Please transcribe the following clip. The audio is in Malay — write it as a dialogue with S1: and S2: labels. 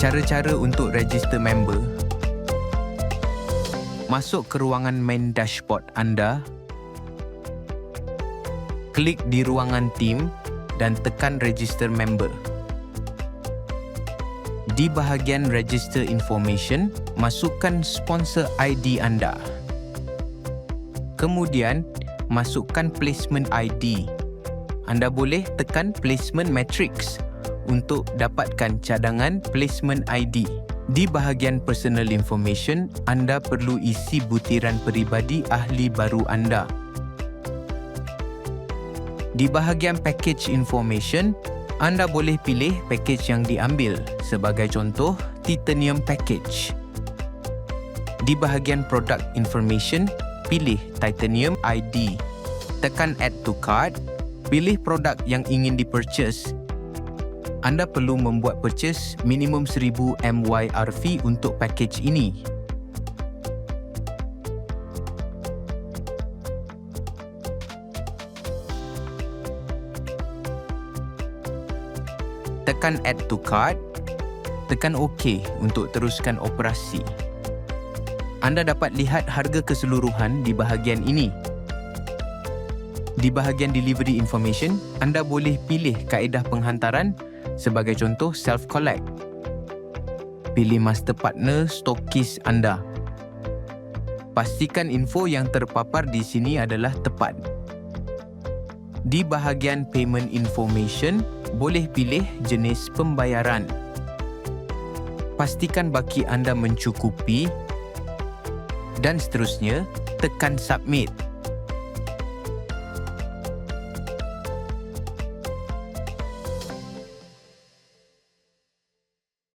S1: Cara-cara untuk register member. Masuk ke ruangan main dashboard anda. Klik di ruangan team dan tekan register member. Di bahagian register information, masukkan sponsor ID anda. Kemudian, masukkan placement ID. Anda boleh tekan placement matrix untuk dapatkan cadangan placement ID. Di bahagian personal information, anda perlu isi butiran peribadi ahli baru anda. Di bahagian package information, anda boleh pilih package yang diambil, sebagai contoh titanium package. Di bahagian product information, pilih titanium ID. Tekan add to cart, pilih produk yang ingin di-purchase. Anda perlu membuat purchase minimum 1000 MYRV untuk package ini. Tekan add to cart, tekan OK untuk teruskan operasi. Anda dapat lihat harga keseluruhan di bahagian ini. Di bahagian delivery information, anda boleh pilih kaedah penghantaran, sebagai contoh self-collect. Pilih master partner stokis anda. Pastikan info yang terpapar di sini adalah tepat. Di bahagian payment information, boleh pilih jenis pembayaran. Pastikan baki anda mencukupi dan seterusnya, tekan submit.